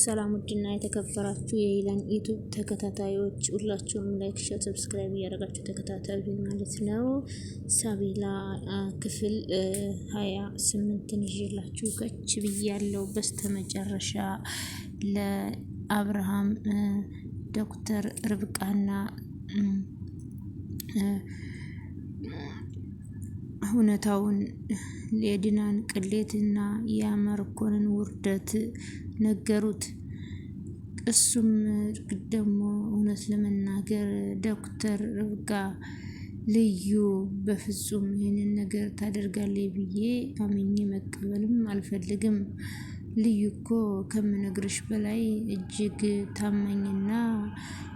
ሰላም ውድና የተከበራችሁ የኢላን ዩቲዩብ ተከታታዮች ሁላችሁም ላይክ፣ ሼር፣ ሰብስክራይብ እያደረጋችሁ ተከታተሉ ማለት ነው። ሳቢላ ክፍል 28ን ይዤላችሁ ከች ብያለሁ። በስተመጨረሻ ለአብርሃም ዶክተር ርብቃና እውነታውን የዲናን ቅሌትና የማርኮንን ውርደት ነገሩት። እሱም ደግሞ እውነት ለመናገር ዶክተር ርብቃ ልዩ በፍጹም ይህንን ነገር ታደርጋለች ብዬ አምኜ መቀበልም አልፈልግም። ልዩ እኮ ከምነግርሽ በላይ እጅግ ታማኝና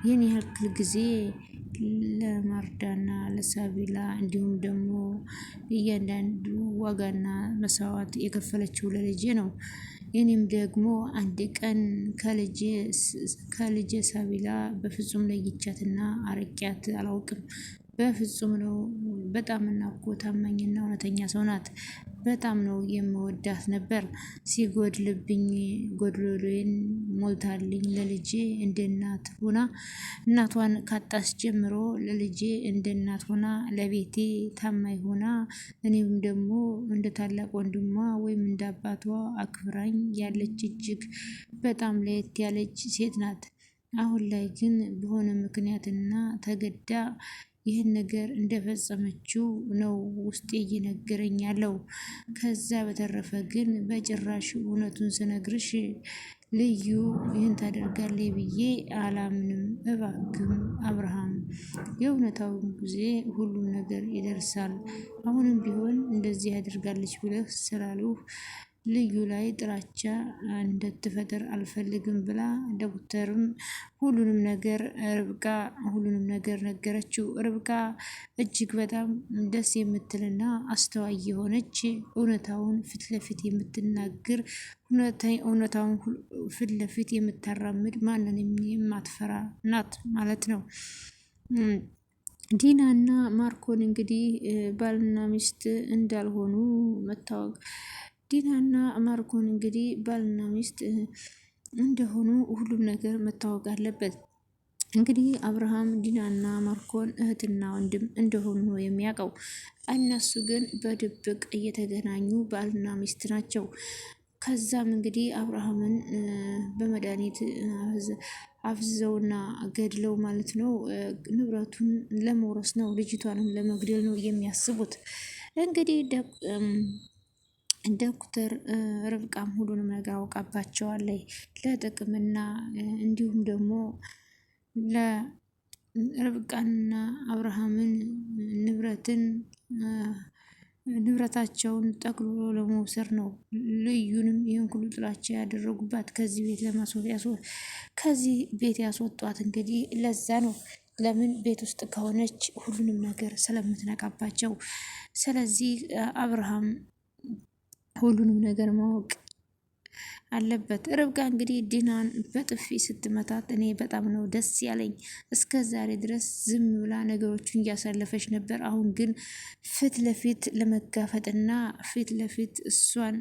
ይህን ያህል ጊዜ ለማርዳና ለሳቢላ እንዲሁም ደግሞ እያንዳንዱ ዋጋና መስዋዕት የከፈለችው ለልጄ ነው። እኔም ደግሞ አንድ ቀን ከልጄ ሳቢላ በፍጹም ለይቻትና አርቂያት አላውቅም። በፍጹም ነው። በጣም እና እኮ ታማኝና እውነተኛ ሰው ናት። በጣም ነው የምወዳት ነበር። ሲጎድልብኝ ጎድሎዬን ሞልታልኝ ለልጄ እንደ እናት ሆና እናቷን ካጣስ ጀምሮ ለልጄ እንደ እናት ሆና ለቤቴ ታማኝ ሆና እኔም ደግሞ እንደ ታላቅ ወንድሟ ወይም እንደ አባቷ አክብራኝ ያለች እጅግ በጣም ለየት ያለች ሴት ናት። አሁን ላይ ግን በሆነ ምክንያትና ተገዳ ይህን ነገር እንደፈጸመችው ነው ውስጤ እየነገረኝ ያለው። ከዛ በተረፈ ግን በጭራሽ እውነቱን ስነግርሽ ልዩ ይህን ታደርጋለች ብዬ አላምንም። እባክም አብርሃም የእውነታውን ጊዜ ሁሉም ነገር ይደርሳል። አሁንም ቢሆን እንደዚህ ያደርጋለች ብለህ ስላሉ ልዩ ላይ ጥላቻ እንድትፈጥር አልፈልግም ብላ ዶክተርም ሁሉንም ነገር ነገረችው። ርብቃ እጅግ በጣም ደስ የምትልና አስተዋይ የሆነች እውነታውን ፊት ለፊት የምትናገር እውነታውን ፊት ለፊት የምታራምድ ማንንም የማትፈራ ናት ማለት ነው። ዲና እና ማርኮን እንግዲህ ባልና ሚስት እንዳልሆኑ መታወቅ ዲናና ማርኮን እንግዲህ ባልና ሚስት እንደሆኑ ሁሉም ነገር መታወቅ አለበት። እንግዲህ አብርሃም ዲናና ማርኮን እህትና ወንድም እንደሆኑ ነው የሚያውቀው። እነሱ ግን በድብቅ እየተገናኙ ባልና ሚስት ናቸው። ከዛም እንግዲህ አብርሃምን በመድኃኒት አፍዘውና ገድለው ማለት ነው ንብረቱን ለመውረስ ነው፣ ልጅቷንም ለመግደል ነው የሚያስቡት። እንግዲህ ዶክተር ርብቃም ሁሉንም ነገር አውቃባቸዋለች። ለጥቅምና እንዲሁም ደግሞ ለርብቃንና አብርሃምን ንብረታቸውን ጠቅልሎ ለመውሰድ ነው። ልዩንም ይህን ሁሉ ጥላቻ ያደረጉባት ከዚህ ቤት ያስወጧት እንግዲህ ለዛ ነው። ለምን ቤት ውስጥ ከሆነች ሁሉንም ነገር ስለምትነቃባቸው። ስለዚህ አብርሃም ሁሉንም ነገር ማወቅ አለበት። ርብቃ እንግዲህ ዲናን በጥፊ ስትመታት እኔ በጣም ነው ደስ ያለኝ። እስከ ዛሬ ድረስ ዝም ብላ ነገሮችን እያሳለፈች ነበር። አሁን ግን ፊት ለፊት ለመጋፈጥና ፊት ለፊት እሷን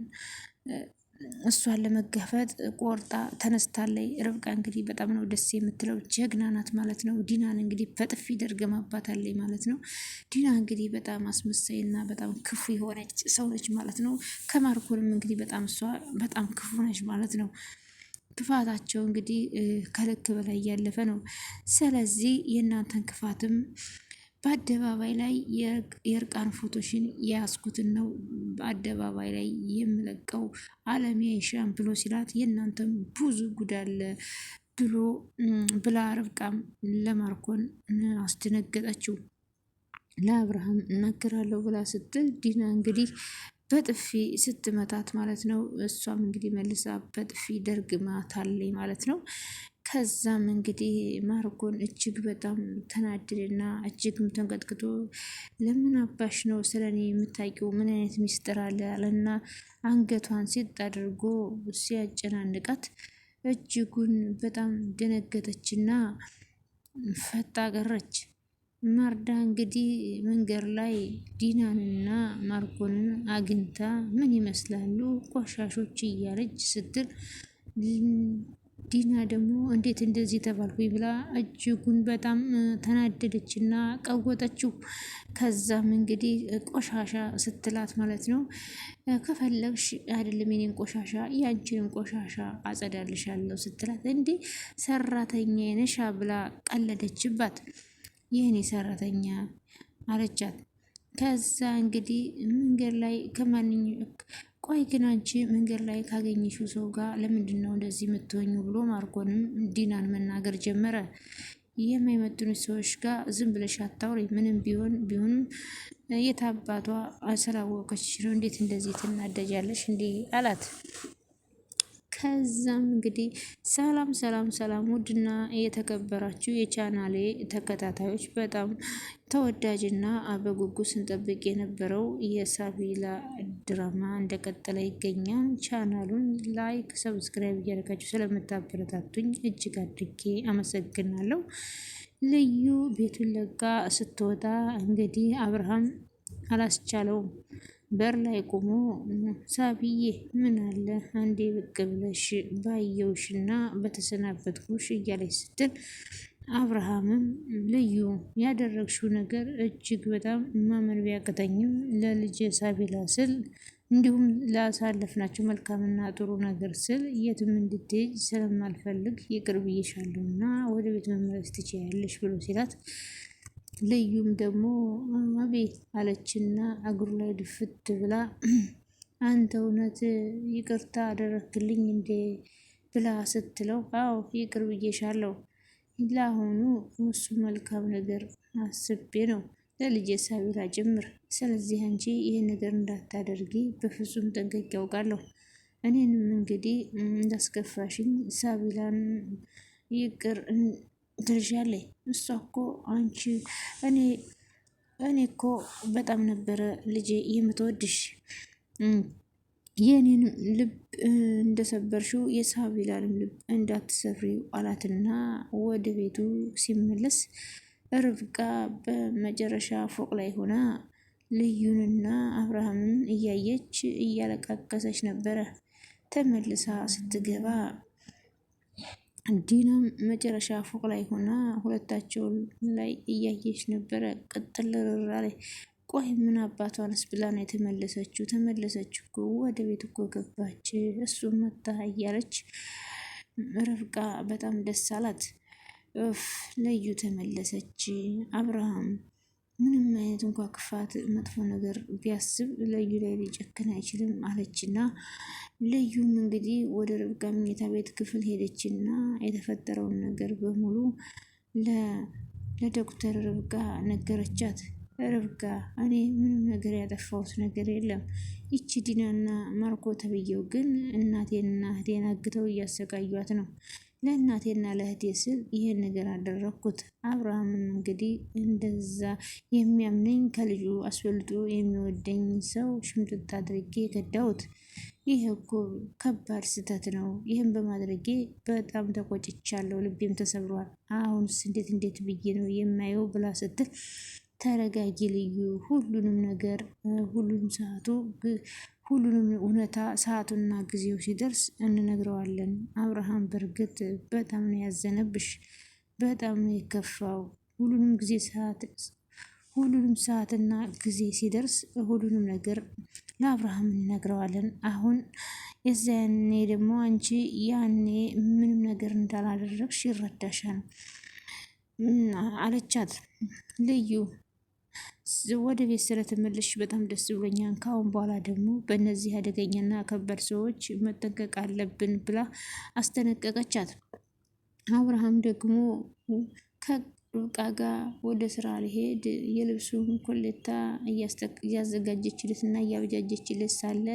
ለመጋፈጥ ቆርጣ ተነስታለች። ርብቃ እንግዲህ በጣም ነው ደስ የምትለው፣ ጀግና ናት ማለት ነው። ዲናን እንግዲህ በጥፊ ደርገማባታለች ማለት ነው። ዲና እንግዲህ በጣም አስመሳይና በጣም ክፉ የሆነች ሰው ነች ማለት ነው። ከማርኮንም እንግዲህ በጣም እሷ በጣም ክፉ ነች ማለት ነው። ክፋታቸው እንግዲህ ከልክ በላይ እያለፈ ነው። ስለዚህ የእናንተን ክፋትም በአደባባይ ላይ የእርቃን ፎቶሽን የያዝኩትን ነው በአደባባይ ላይ የምለቀው አለሜ አይሻም ብሎ ሲላት የእናንተም ብዙ ጉዳለ ብላ ርብቃም ለማርኮን አስደነገጠችው። ለአብርሃም እናገራለሁ ብላ ስትል ዲና እንግዲህ በጥፊ ስትመታት ማለት ነው። እሷም እንግዲህ መልሳ በጥፊ ደርግማታለች ማለት ነው። ከዛም እንግዲህ ማርኮን እጅግ በጣም ተናደደና እጅግም ተንቀጥቅጦ ለምን አባሽ ነው ስለኔ የምታውቂው? ምን አይነት ሚስጥር አለ አለና አንገቷን ሲጥ አድርጎ ሲያጨናንቃት እጅጉን በጣም ደነገጠችና ፈጣ ቀረች። ማርዳ እንግዲህ መንገድ ላይ ዲናንና ማርኮንን አግኝታ ምን ይመስላሉ ቆሻሾች እያለች ስትል ዲና ደግሞ እንዴት እንደዚህ ተባልኩኝ ብላ እጅጉን በጣም ተናደደችና ቀወጠችው። ከዛም እንግዲህ ቆሻሻ ስትላት ማለት ነው ከፈለግሽ አይደለም የኔን ቆሻሻ ያንቺንም ቆሻሻ አጸዳልሻለሁ ስትላት እንዴ ሰራተኛ ነሻ ብላ ቀለደችባት። ይህኔ ሰራተኛ አለቻት። ከዛ እንግዲህ መንገድ ላይ ቆይ ግን አንቺ መንገድ ላይ ካገኘሽው ሰው ጋር ለምንድን ነው እንደዚህ የምትሆኙ ብሎ ማርኮንም ዲናን መናገር ጀመረ። የማይመጥኑ ሰዎች ጋር ዝም ብለሽ አታውሪ፣ ምንም ቢሆንም የታባቷ ስላወቀች ነው እንዴት እንደዚህ ትናደጃለሽ እንዲህ አላት። ከዛም እንግዲህ ሰላም ሰላም ሰላም፣ ውድና የተከበራችሁ የቻናሌ ተከታታዮች በጣም ተወዳጅና በጉጉት ስንጠብቅ የነበረው የሳቢላ ድራማ እንደቀጠለ ይገኛል። ቻናሉን ላይክ፣ ሰብስክራይብ እያደረጋችሁ ስለምታበረታቱኝ እጅግ አድርጌ አመሰግናለሁ። ልዩ ቤቱን ለጋ ስትወጣ እንግዲህ አብርሃም አላስቻለውም። በር ላይ ቆሞ ሳቢዬ ምን አለ አንዴ ብቅ ብለሽ ባየውሽና በተሰናበትኩሽ እያለች ስትል አብርሃምም ልዩ ያደረግሽው ነገር እጅግ በጣም ማመን ቢያቅተኝም ለልጅ ሳቢላ ስል እንዲሁም ላሳለፍናቸው መልካምና ጥሩ ነገር ስል የትም እንድትሄጅ ስለማልፈልግ ይቅር ብዬሻለሁና ወደ ቤት መመለስ ትችያለሽ ብሎ ሲላት ልዩም ደግሞ አቤት አለችና እግሩ ላይ ድፍት ብላ አንተ እውነት ይቅርታ አደረክልኝ እንዴ ብላ ስትለው አዎ ይቅር ብዬሻለሁ፣ ለአሁኑ እሱ መልካም ነገር አስቤ ነው ለልጄ ሳቢላ ጭምር። ስለዚህ አንቺ ይህን ነገር እንዳታደርጊ በፍጹም ጠንቅቄ ያውቃለሁ። እኔንም እንግዲህ እንዳስከፋሽኝ ሳቢላን ይቅር ትልሻለች። እሷ እኮ አንቺ እኔ እኮ በጣም ነበረ ልጄ የምትወድሽ የኔን ልብ እንደሰበርሽው የሳቢላንም ልብ እንዳትሰፍሪው አላትና ወደ ቤቱ ሲመለስ ርብቃ በመጨረሻ ፎቅ ላይ ሆና ልዩንና አብርሃምን እያየች እያለቃቀሰች ነበረ። ተመልሳ ስትገባ ዲናም መጨረሻ ፎቅ ላይ ሆና ሁለታቸውን ላይ እያየች ነበረ። ቅጥል ርራ ላይ ቆይ ምን አባቷንስ ብላ ነው የተመለሰችው? ተመለሰች እኮ ወደ ቤት እኮ ገባች፣ እሱ መታ እያለች ርብቃ በጣም ደስ አላት። ልዩ ተመለሰች። አብርሃም ምንም አይነት እንኳ ክፋት መጥፎ ነገር ቢያስብ ልዩ ላይ ሊጨክን አይችልም አለችና ልዩም እንግዲህ ወደ ርብቃ መኝታ ቤት ክፍል ሄደችና የተፈጠረውን ነገር በሙሉ ለዶክተር ርብቃ ነገረቻት። ርብቃ እኔ ምንም ነገር ያጠፋሁት ነገር የለም፣ ይቺ ዲናና ማርኮ ተብዬው ግን እናቴንና እህቴን አግተው እያሰቃዩት ነው። ለእናቴና ለእህቴ ስል ይሄን ነገር አደረግኩት። አብርሃምም እንግዲህ እንደዛ የሚያምነኝ ከልጁ አስበልጦ የሚወደኝ ሰው ሽምጥጥ አድርጌ ከዳሁት። ይህ እኮ ከባድ ስህተት ነው። ይህን በማድረጌ በጣም ተቆጭቻለሁ፣ ልቤም ተሰብሯል። አሁንስ እንዴት ብዬ ነው የማየው ብላ ስትል ተረጋጊ ልዩ፣ ሁሉንም ነገር ሁሉንም እውነታ ሰዓቱና ጊዜው ሲደርስ እንነግረዋለን። አብርሃም በእርግጥ በጣም ነው ያዘነብሽ፣ በጣም ነው የከፋው። ሁሉንም ሰዓትና ጊዜ ሲደርስ ሁሉንም ነገር ለአብርሃም እንነግረዋለን። አሁን የዚያኔ ደግሞ አንቺ ያኔ ምንም ነገር እንዳላደረግሽ ይረዳሻል አለቻት። ልዩ ወደ ቤት ስለተመለስሽ በጣም ደስ ብሎኛል። ከአሁን በኋላ ደግሞ በእነዚህ አደገኛና ከባድ ሰዎች መጠንቀቅ አለብን ብላ አስጠነቀቀቻት። አብርሃም ደግሞ ከርብቃ ጋር ወደ ስራ ሊሄድ የልብሱን ኮሌታ እያዘጋጀችለት እና እያበጃጀችለት ሳለ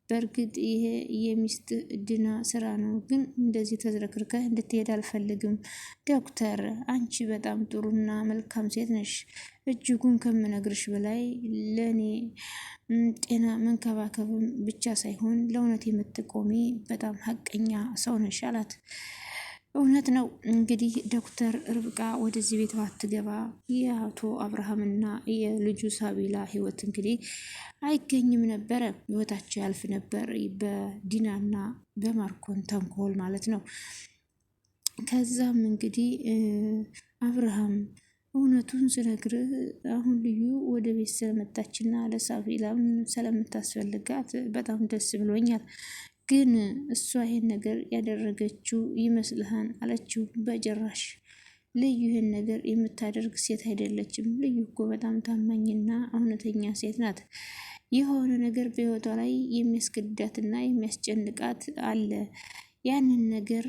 በእርግጥ ይሄ የሚስት ድና ስራ ነው፣ ግን እንደዚህ ተዝረክርከህ እንድትሄድ አልፈልግም። ዶክተር አንቺ በጣም ጥሩና መልካም ሴት ነሽ፣ እጅጉን ከምነግርሽ በላይ ለእኔ ጤና መንከባከብም ብቻ ሳይሆን ለእውነት የምትቆሚ በጣም ሀቀኛ ሰው ነሽ አላት። እውነት ነው እንግዲህ ዶክተር ርብቃ ወደዚህ ቤት ባትገባ የአቶ አብርሃምና የልጁ ሳቢላ ህይወት እንግዲህ አይገኝም ነበረ፣ ህይወታቸው ያልፍ ነበር በዲናና በማርኮን ተንኮል ማለት ነው። ከዛም እንግዲህ አብርሃም እውነቱን ስነግርህ አሁን ልዩ ወደ ቤት ስለመጣችና ለሳፊላም ስለምታስፈልጋት በጣም ደስ ብሎኛል። ግን እሷ ይሄን ነገር ያደረገችው ይመስልሃል አለችው። በጭራሽ ልዩ ይህን ነገር የምታደርግ ሴት አይደለችም። ልዩ እኮ በጣም ታማኝና እውነተኛ ሴት ናት። የሆነ ነገር በህይወቷ ላይ የሚያስገድዳትና የሚያስጨንቃት አለ። ያንን ነገር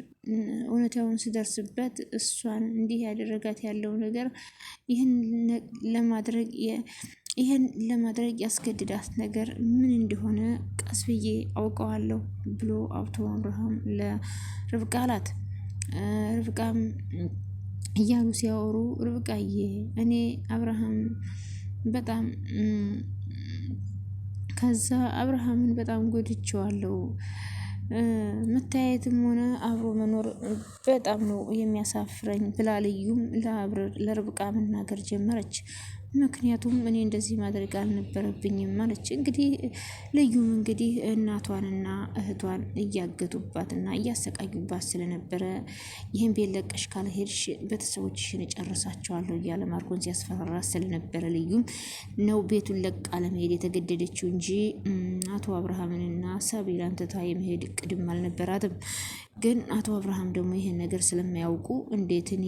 እውነታውን ስደርስበት እሷን እንዲህ ያደረጋት ያለው ነገር ይህን ለማድረግ ያስገድዳት ነገር ምን እንደሆነ ቀስ ብዬ አውቀዋለሁ ብሎ አቶ አብርሃም ለርብቃ አላት። ርብቃም እያሉ ሲያወሩ ርብቃዬ እኔ አብርሃም በጣም ከዛ አብርሃምን በጣም ጎድቼዋለሁ። መታየትም ሆነ አብሮ መኖር በጣም ነው የሚያሳፍረኝ ብላ ልዩም ለርብቃ መናገር ጀመረች። ምክንያቱም እኔ እንደዚህ ማድረግ አልነበረብኝም ማለች። እንግዲህ ልዩም እንግዲህ እናቷንና እህቷን እያገቱባትና እያሰቃዩባት ስለነበረ ይህን ቤት ለቀሽ ካልሄድሽ ቤተሰቦችሽን እጨርሳቸዋለሁ እያለ ማርኮን ሲያስፈራራ ስለነበረ ልዩም ነው ቤቱን ለቃ ለመሄድ የተገደደችው እንጂ አቶ አብርሃምንና ሳቢላን ትታ የመሄድ እቅድም አልነበራትም። ግን አቶ አብርሃም ደግሞ ይሄን ነገር ስለማያውቁ እንዴት እኔ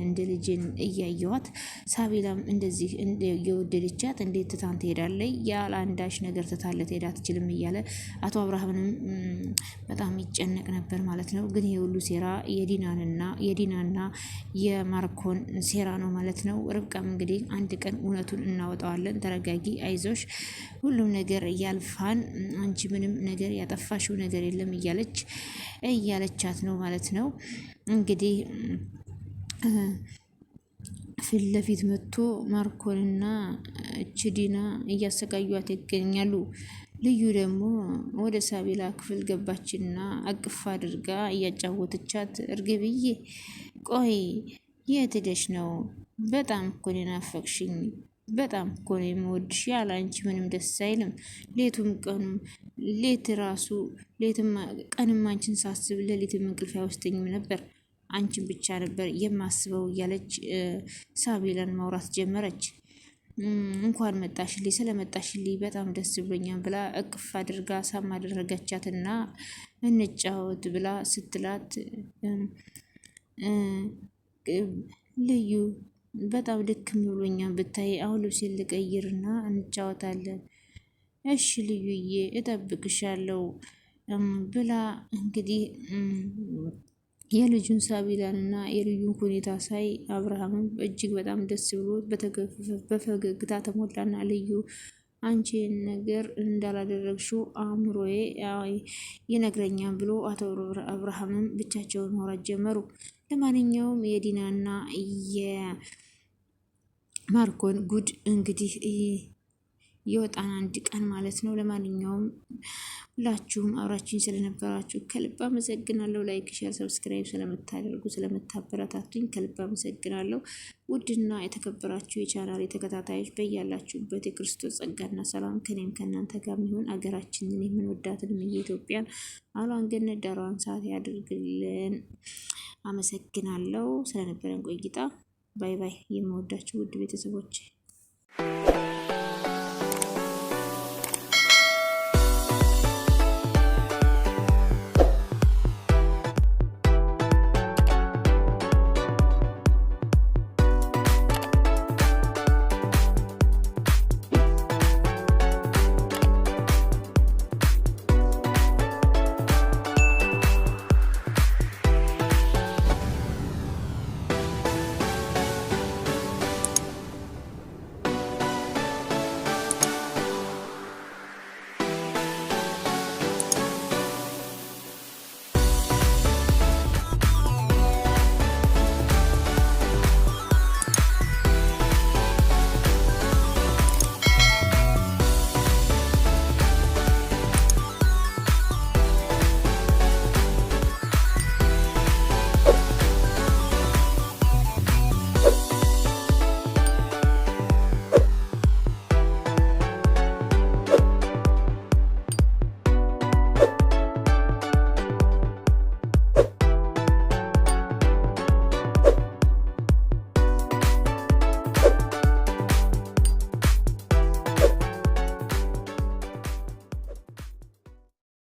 እንደ ልጅን እያየዋት ሳቢላም እንደዚህ የወደደቻት እንዴት ትታን ትሄዳለች? ያለ አንዳች ነገር ትታለ ትሄድ አትችልም እያለ አቶ አብርሃምንም በጣም ይጨነቅ ነበር ማለት ነው። ግን ይሄ ሁሉ ሴራ የዲናና የማርኮን ሴራ ነው ማለት ነው። ርብቃም እንግዲህ አንድ ቀን እውነቱን እናወጣዋለን፣ ተረጋጊ፣ አይዞሽ፣ ሁሉም ነገር ያልፋን፣ አንቺ ምንም ነገር ያጠፋሽው ነገር የለም እያለቻት ነው ማለት ነው። እንግዲህ ፊት ለፊት መጥቶ ማርኮንና ዲና እያሰቃዩት ይገኛሉ። ልዩ ደግሞ ወደ ሳቢላ ክፍል ገባችና አቅፍ አድርጋ እያጫወተቻት እርግብዬ ቆይ የት ሄደሽ ነው? በጣም እኮ ነው የናፈቅሽኝ፣ በጣም እኮ ነው የምወድሽ። ያለ አንቺ ምንም ደስ አይልም። ሌቱም ቀኑም ቀንም አንቺን ሳስብ ሌሊትም እንቅልፍ አይወስደኝም ነበር። አንቺን ብቻ ነበር የማስበው እያለች ሳቢላን ማውራት ጀመረች። እንኳን መጣሽልኝ፣ ስለመጣሽልኝ በጣም ደስ ብሎኛል ብላ እቅፍ አድርጋ ሳም አደረገቻትና እንጫወት ብላ ስትላት ልዩ በጣም ድክም ብሎኛል ብታይ፣ አሁን ልብሴን ልቀይርና እንጫወታለን። እሺ ልዩዬ እጠብቅሻለሁ ብላ እንግዲህ የልጁን ሳቢላንና የልዩን ሁኔታ ሳይ አብርሃምም እጅግ በጣም ደስ ብሎ በፈገግታ ተሞላና ልዩ አንቺ ነገር እንዳላደረግሽው አእምሮዬ ይነግረኛል ብሎ አቶ አብርሃምም ብቻቸውን ማውራት ጀመሩ። ለማንኛውም የዲናና የማርኮን ጉድ እንግዲህ ይወጣን አንድ ቀን ማለት ነው። ለማንኛውም ሁላችሁም አብራችሁኝ ስለነበራችሁ ከልብ አመሰግናለሁ። ላይክ፣ ሼር፣ ሰብስክራይብ ስለምታደርጉ ስለምታበረታቱኝ ከልብ አመሰግናለሁ። ውድና የተከበራችሁ የቻናል ተከታታዮች በያላችሁበት የክርስቶስ ጸጋና ሰላም ከኔም ከእናንተ ጋር የሚሆን አገራችንን የምንወዳትንም የኢትዮጵያን አሏን ገነት ዳሯን ሰዓት ያድርግልን። አመሰግናለሁ ስለነበረን ቆይታ። ባይ ባይ። የምወዳችሁ ውድ ቤተሰቦች